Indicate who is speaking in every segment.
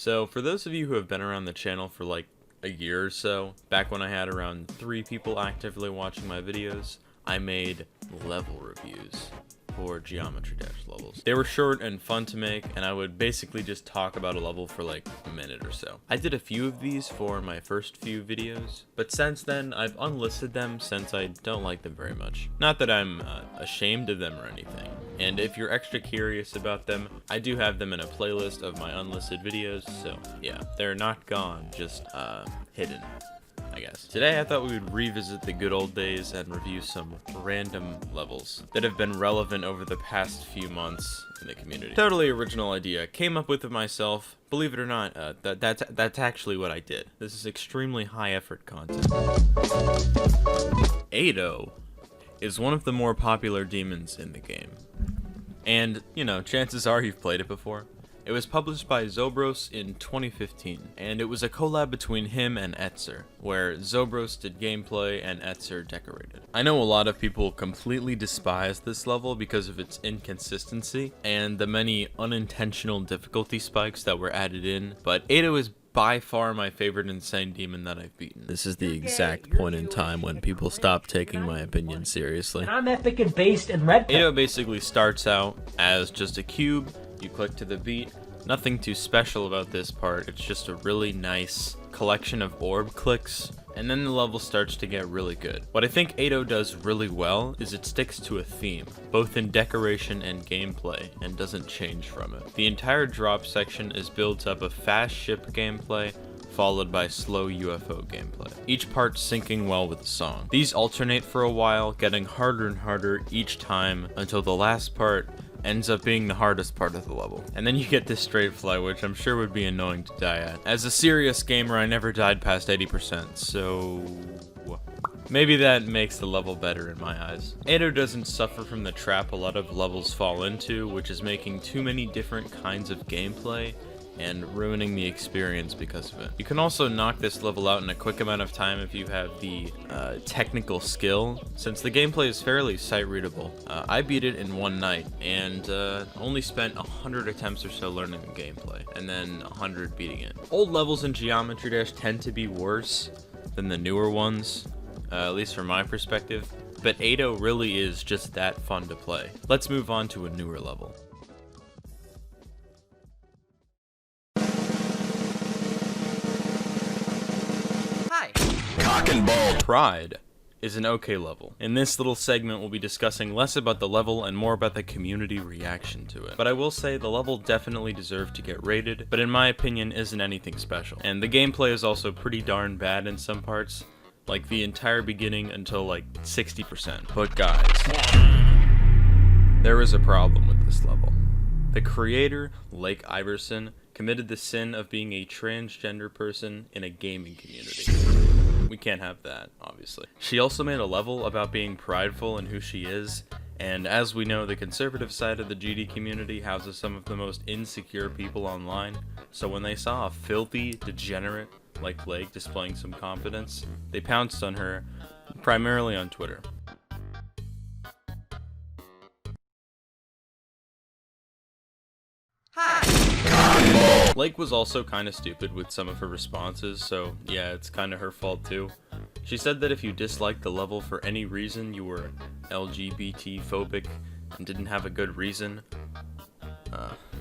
Speaker 1: So for those of you who have been around the channel for like a year or so, back when I had around 3 people actively watching my videos, I made level reviews for Geometry Dash levels. They were short and fun to make, and I would basically just talk about a level for like a minute or so. I did a few of these for my first few videos, but since then I've unlisted them since I don't like them very much. Not that I'm ashamed of them or anything. And if you're extra curious about them, I do have them in a playlist of my unlisted videos, so yeah, they're not gone, just hidden, I guess. Today I thought we would revisit the good old days and review some random levels that have been relevant over the past few months in the community. Totally original idea. Came up with it myself. Believe it or not, that's actually what I did. This is extremely high effort content. Ado is one of the more popular demons in the game. And, you know, chances are you've played it before. It was published by Zobros in 2015, and it was a collab between him and Etzer, where Zobros did gameplay and Etzer decorated. I know a lot of people completely despise this level because of its inconsistency and the many unintentional difficulty spikes that were added in, but Ado is by far my favorite insane demon that I've beaten. This is the exact point in time when people stop taking my opinion seriously.
Speaker 2: I'm epic and based in red.
Speaker 1: Ado basically starts out as just a cube. You click to the beat. Nothing too special about this part. It's just a really nice collection of orb clicks, and then the level starts to get really good. What I think Ado does really well is it sticks to a theme, both in decoration and gameplay, and doesn't change from it. The entire drop section is built up of fast ship gameplay, followed by slow UFO gameplay, each part syncing well with the song. These alternate for a while, getting harder and harder each time until the last part ends up being the hardest part of the level. And then you get this straight fly, which I'm sure would be annoying to die at. As a serious gamer, I never died past 80%, so maybe that makes the level better in my eyes. Ado doesn't suffer from the trap a lot of levels fall into, which is making too many different kinds of gameplay and ruining the experience because of it. You can also knock this level out in a quick amount of time if you have the technical skill, since the gameplay is fairly sight-readable. I beat it in one night, and only spent 100 attempts or so learning the gameplay, and then 100 beating it. Old levels in Geometry Dash tend to be worse than the newer ones, at least from my perspective, but Ado really is just that fun to play. Let's move on to a newer level.
Speaker 3: Cock and ball.
Speaker 1: Pride is an okay level. In this little segment, we'll be discussing less about the level and more about the community reaction to it. But I will say the level definitely deserved to get rated, but in my opinion isn't anything special. And the gameplay is also pretty darn bad in some parts, like the entire beginning until like 60%. But guys, there is a problem with this level. The creator, LakeIverson, committed the sin of being a transgender person in a gaming community. We can't have that, obviously. She also made a level about being prideful in who she is, and as we know, the conservative side of the GD community houses some of the most insecure people online, so when they saw a filthy degenerate like Lake displaying some confidence, they pounced on her, primarily on Twitter. Lake was also kinda stupid with some of her responses, so yeah, it's kinda her fault too. She said that if you disliked the level for any reason, you were LGBT phobic and didn't have a good reason.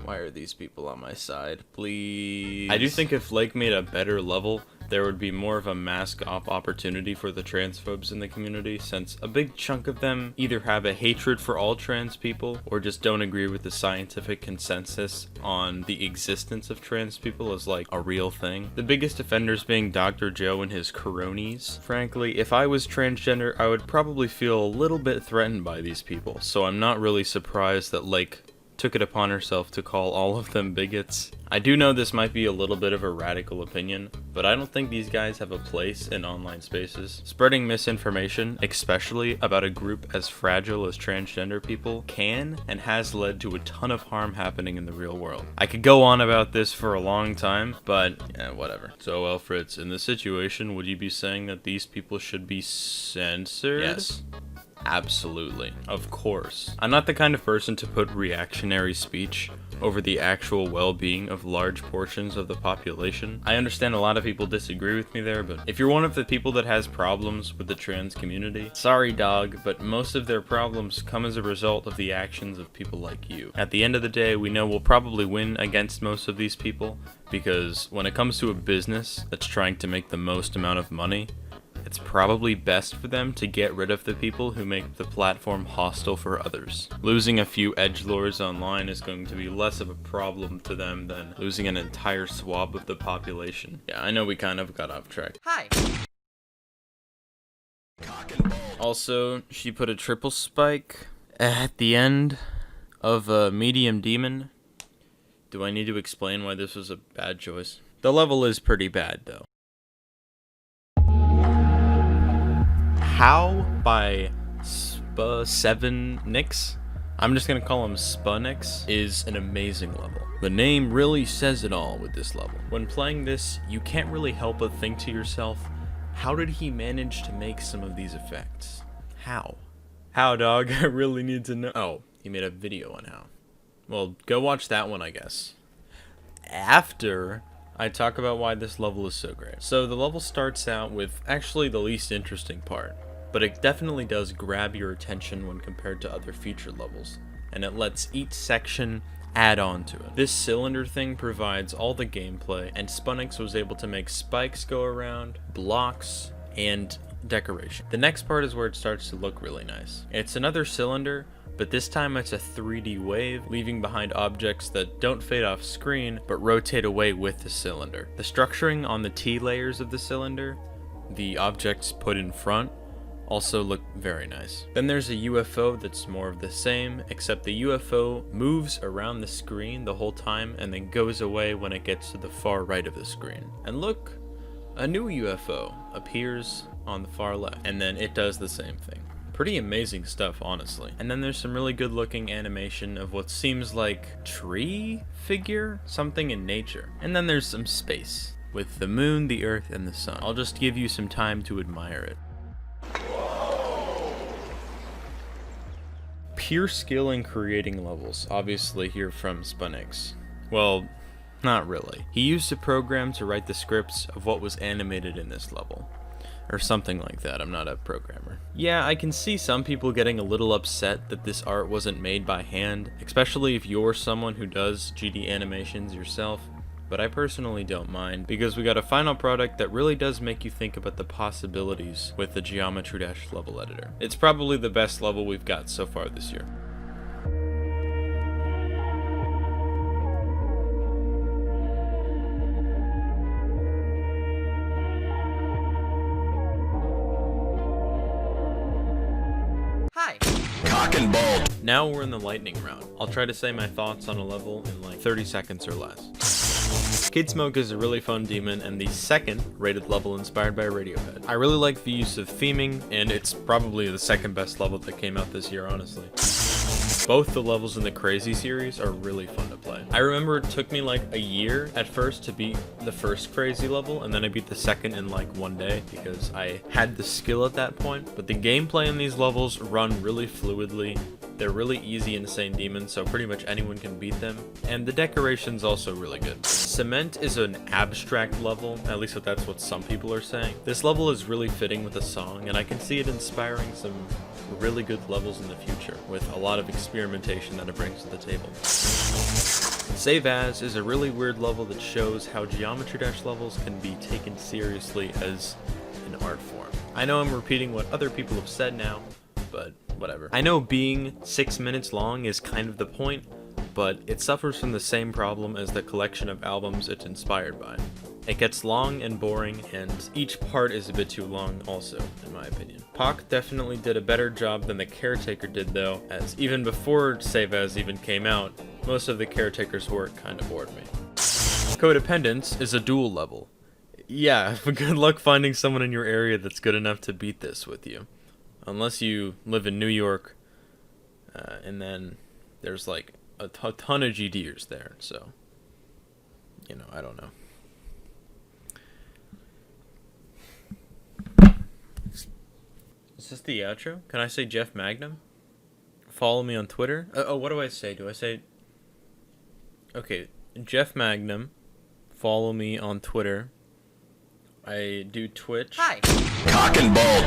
Speaker 1: Why are these people on my side? Please. I do think if Lake made a better level, there would be more of a mask-off opportunity for the transphobes in the community, since a big chunk of them either have a hatred for all trans people or just don't agree with the scientific consensus on the existence of trans people as like a real thing. The biggest offenders being Dr. Joe and his cronies. Frankly, if I was transgender, I would probably feel a little bit threatened by these people, so I'm not really surprised that Lake took it upon herself to call all of them bigots. I do know this might be a little bit of a radical opinion, but I don't think these guys have a place in online spaces. Spreading misinformation, especially about a group as fragile as transgender people, can and has led to a ton of harm happening in the real world. I could go on about this for a long time, but whatever. So Lfritz, in this situation, would you be saying that these people should be censored? Yes. Absolutely. Of course. I'm not the kind of person to put reactionary speech over the actual well-being of large portions of the population. I understand a lot of people disagree with me there, but if you're one of the people that has problems with the trans community, sorry dog, but most of their problems come as a result of the actions of people like you. At the end of the day, we know we'll probably win against most of these people, because when it comes to a business that's trying to make the most amount of money, it's probably best for them to get rid of the people who make the platform hostile for others. Losing a few edgelords online is going to be less of a problem to them than losing an entire swab of the population. Yeah, I know we kind of got off track.
Speaker 3: Hi.
Speaker 1: Also, she put a triple spike at the end of a medium demon. Do I need to explain why this was a bad choice? The level is pretty bad, though. How by Spa7Nix, I'm just gonna call him Spunix, is an amazing level. The name really says it all with this level. When playing this, you can't really help but think to yourself, how did he manage to make some of these effects? How? How, dog? I really need to know. Oh, he made a video on how. Well, go watch that one, I guess. After I talk about why this level is so great. So the level starts out with actually the least interesting part, but it definitely does grab your attention when compared to other feature levels, and it lets each section add on to it. This cylinder thing provides all the gameplay, and Spunix was able to make spikes go around, blocks, and decoration. The next part is where it starts to look really nice. It's another cylinder, but this time it's a 3D wave, leaving behind objects that don't fade off screen, but rotate away with the cylinder. The structuring on the T layers of the cylinder, the objects put in front, also look very nice. Then there's a UFO that's more of the same, except the UFO moves around the screen the whole time and then goes away when it gets to the far right of the screen. And look, a new UFO appears on the far left, and then it does the same thing. Pretty amazing stuff, honestly. And then there's some really good looking animation of what seems like tree figure, something in nature. And then there's some space with the moon, the earth, and the sun. I'll just give you some time to admire it. Pure skill in creating levels, obviously here from Spunix. Well, not really. He used a program to write the scripts of what was animated in this level. Or something like that, I'm not a programmer. Yeah, I can see some people getting a little upset that this art wasn't made by hand, especially if you're someone who does GD animations yourself, but I personally don't mind, because we got a final product that really does make you think about the possibilities with the Geometry Dash level editor. It's probably the best level we've got so far this year. Now we're in the lightning round. I'll try to say my thoughts on a level in like 30 seconds or less. Kid Smoke is a really fun demon and the second rated level inspired by Radiohead. I really like the use of theming, and it's probably the second best level that came out this year, honestly. Both the levels in the Crazy series are really fun to play. I remember it took me like a year at first to beat the first Crazy level, and then I beat the second in like one day because I had the skill at that point. But the gameplay in these levels run really fluidly. They're really easy insane demons, so pretty much anyone can beat them. And the decoration's also really good. Cement is an abstract level, at least that's what some people are saying. This level is really fitting with the song, and I can see it inspiring some really good levels in the future, with a lot of experimentation that it brings to the table. Save As is a really weird level that shows how Geometry Dash levels can be taken seriously as an art form. I know I'm repeating what other people have said now, but whatever. I know being 6 minutes long is kind of the point, but it suffers from the same problem as the collection of albums it's inspired by. It gets long and boring, and each part is a bit too long also, in my opinion. Pac definitely did a better job than the Caretaker did though, as even before Save As even came out, most of the Caretaker's work kind of bored me. Codependence is a duel level. Yeah, good luck finding someone in your area that's good enough to beat this with you. Unless you live in New York, and then there's like a ton of GDers there, so, you know, I don't know. Is this the outro? Can I say Jeff Magnum? Follow me on Twitter? Oh, what do I say? Do I say... Okay, Jeff Magnum. Follow me on Twitter. I do Twitch.
Speaker 3: Hi.
Speaker 4: Cock and ball.